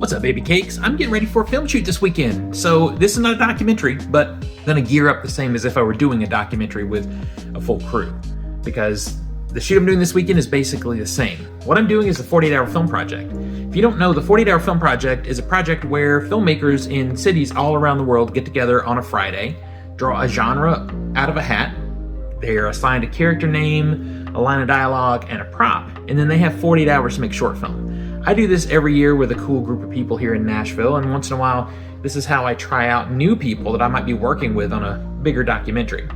What's up, baby cakes? I'm getting ready for a film shoot this weekend. So this is not a documentary, but I'm gonna gear up the same as if I were doing a documentary with a full crew, because the shoot I'm doing this weekend is basically the same. What I'm doing is the 48-hour film project. If you don't know, the 48-hour film project is a project where filmmakers in cities all around the world get together on a Friday, draw a genre out of a hat. They're assigned a character name, a line of dialogue, and a prop, and then they have 48 hours to make short film. I do this every year with a cool group of people here in Nashville, and once in a while, this is how I try out new people that I might be working with on a bigger documentary.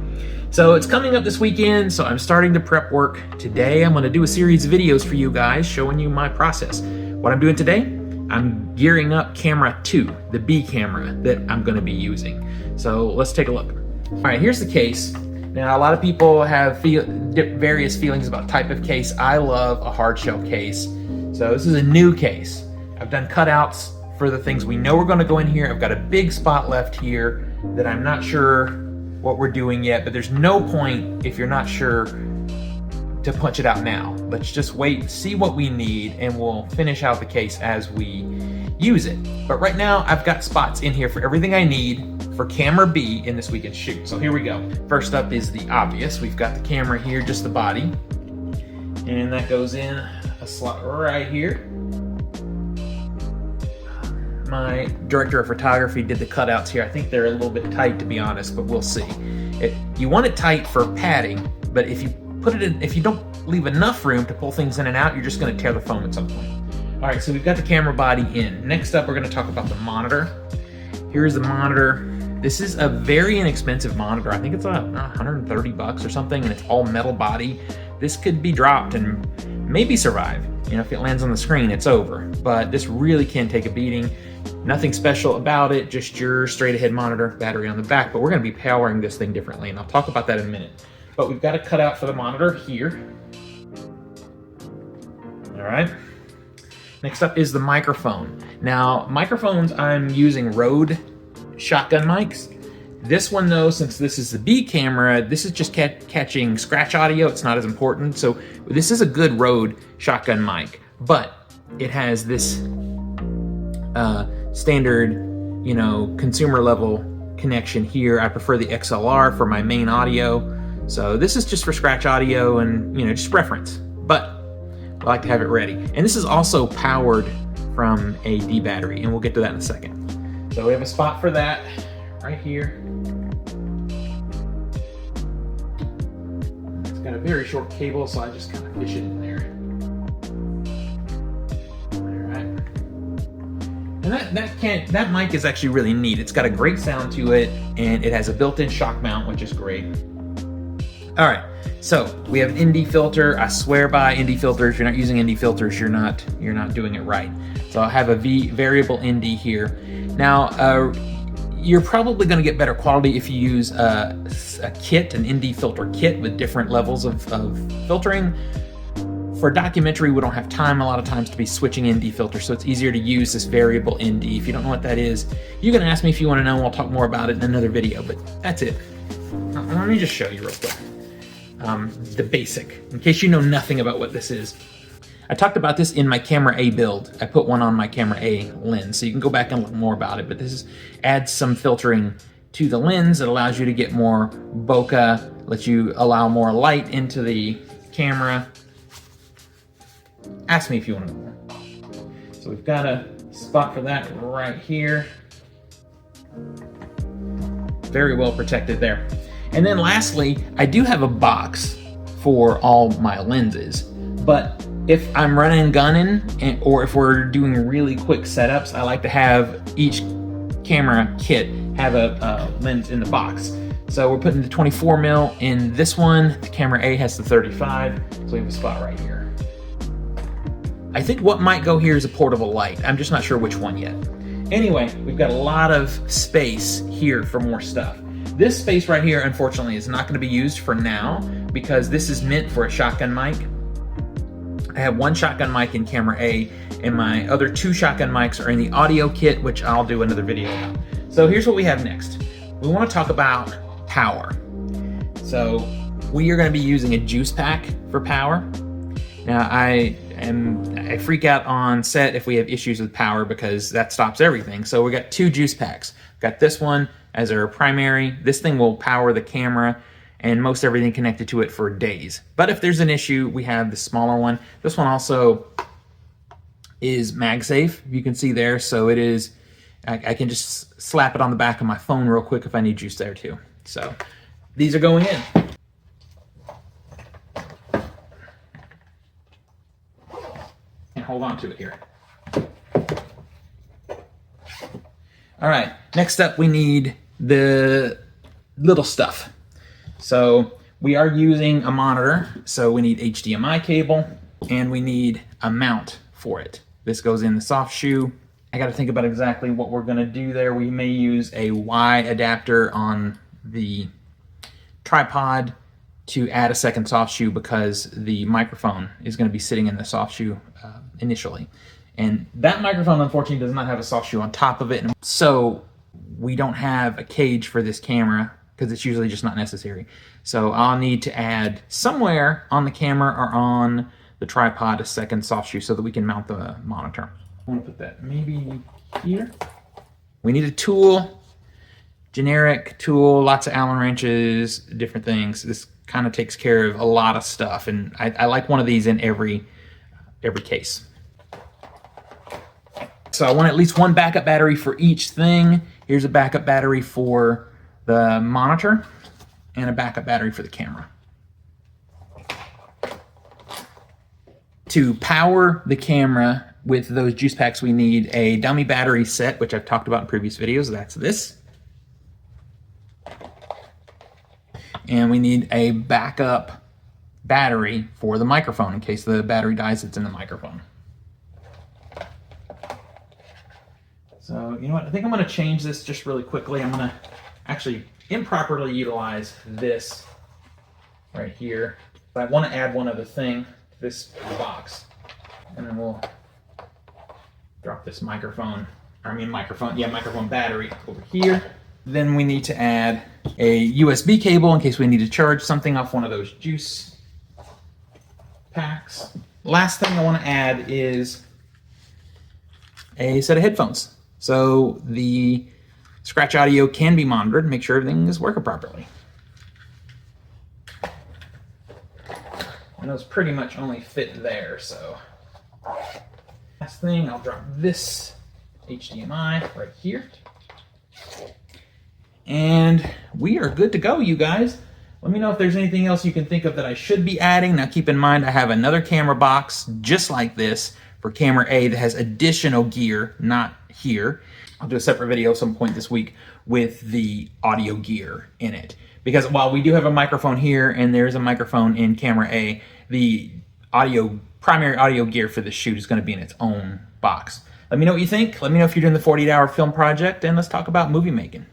So it's coming up this weekend, so I'm starting to prep work. Today, I'm gonna do a series of videos for you guys showing you my process. What I'm doing today, I'm gearing up camera 2, the B camera that I'm gonna be using. So let's take a look. All right, here's the case. Now, a lot of people have various feelings about type of case. I love a hard shell case. So this is a new case. I've done cutouts for the things we know are gonna go in here. I've got a big spot left here that I'm not sure what we're doing yet, but there's no point if you're not sure to punch it out now. Let's just wait, see what we need, and we'll finish out the case as we use it. But right now, I've got spots in here for everything I need for camera B in this weekend's shoot. So here we go. First up is the obvious. We've got the camera here, just the body, and that goes in a slot right here. My director of photography did the cutouts here. I think they're a little bit tight, to be honest, but we'll see. You want it tight for padding, but if you put it in, if you don't leave enough room to pull things in and out, you're just gonna tear the foam at some point. All right, so we've got the camera body in. Next up, we're gonna talk about the monitor. Here's the monitor. This is a very inexpensive monitor. I think it's $130 or something, and it's all metal body. This could be dropped and maybe survive. You know, if it lands on the screen, it's over. But this really can take a beating. Nothing special about it, just your straight ahead monitor, battery on the back, but we're gonna be powering this thing differently, and I'll talk about that in a minute. But we've got a cutout for the monitor here. All right. Next up is the microphone. Now, microphones, I'm using Rode shotgun mics. This one though, since this is the B camera, this is just catching scratch audio. It's not as important. So this is a good Rode shotgun mic, but it has this standard, you know, consumer level connection here. I prefer the XLR for my main audio. So this is just for scratch audio and, you know, just reference, but I like to have it ready. And this is also powered from a D battery, and we'll get to that in a second. So we have a spot for that right here. It's got a very short cable, so I just kind of fish it in there. All right. And that mic is actually really neat. It's got a great sound to it, and it has a built-in shock mount, which is great. All right, so we have an ND filter. I swear by ND filters. If you're not using ND filters, you're not doing it right. So I have a variable ND here. Now, you're probably going to get better quality if you use a kit, an ND filter kit with different levels of filtering. For a documentary, we don't have time a lot of times to be switching ND filters, so it's easier to use this variable ND. If you don't know what that is, you can ask me if you want to know, and I'll talk more about it in another video, but that's it. Let me just show you real quick. The basic, in case you know nothing about what this is. I talked about this in my camera A build. I put one on my camera A lens, so you can go back and look more about it, but this adds some filtering to the lens. It allows you to get more bokeh, lets you allow more light into the camera. Ask me if you want to know more. So we've got a spot for that right here. Very well protected there. And then lastly, I do have a box for all my lenses, but if I'm running and gunning, or if we're doing really quick setups, I like to have each camera kit have a lens in the box. So we're putting the 24 mil in this one. The camera A has the 35, so we have a spot right here. I think what might go here is a portable light. I'm just not sure which one yet. Anyway, we've got a lot of space here for more stuff. This space right here, unfortunately, is not going to be used for now because this is meant for a shotgun mic. I have one shotgun mic in camera A, and my other 2 shotgun mics are in the audio kit, which I'll do another video about. So here's what we have next. We want to talk about power. So we are going to be using a juice pack for power. Now, and I freak out on set if we have issues with power because that stops everything. So we got 2 juice packs. Got this one as our primary. This thing will power the camera and most everything connected to it for days. But if there's an issue, we have the smaller one. This one also is MagSafe, you can see there. So it is, I can just slap it on the back of my phone real quick if I need juice there too. So these are going in. And hold on to it here. All right, next up we need the little stuff. So we are using a monitor, so we need HDMI cable, and we need a mount for it. This goes in the soft shoe. I got to think about exactly what we're going to do there. We may use a Y adapter on the tripod to add a second soft shoe because the microphone is going to be sitting in the soft shoe initially. And that microphone, unfortunately, does not have a soft shoe on top of it. So we don't have a cage for this camera because it's usually just not necessary. So I'll need to add somewhere on the camera or on the tripod a second soft shoe so that we can mount the monitor. I want to put that maybe here. We need a tool, generic tool, lots of Allen wrenches, different things. This kind of takes care of a lot of stuff, and I like one of these in every case. So I want at least one backup battery for each thing. Here's a backup battery for the monitor and a backup battery for the camera. To power the camera with those juice packs, we need a dummy battery set, which I've talked about in previous videos. That's this. And we need a backup battery for the microphone in case the battery dies that's in the microphone. So, you know what? I think I'm going to change this just really quickly. I'm going to actually improperly utilize this right here. But I want to add one other thing to this box. And then we'll drop this microphone battery over here. Then we need to add a USB cable in case we need to charge something off one of those juice packs. Last thing I want to add is a set of headphones. So the scratch audio can be monitored and make sure everything is working properly. And those pretty much only fit there, so. Last thing, I'll drop this HDMI right here. And we are good to go, you guys. Let me know if there's anything else you can think of that I should be adding. Now keep in mind, I have another camera box just like this for camera A that has additional gear, not here. I'll do a separate video at some point this week with the audio gear in it. Because while we do have a microphone here and there's a microphone in camera A, the primary audio gear for this shoot is going to be in its own box. Let me know what you think. Let me know if you're doing the 48-hour film project, and let's talk about movie making.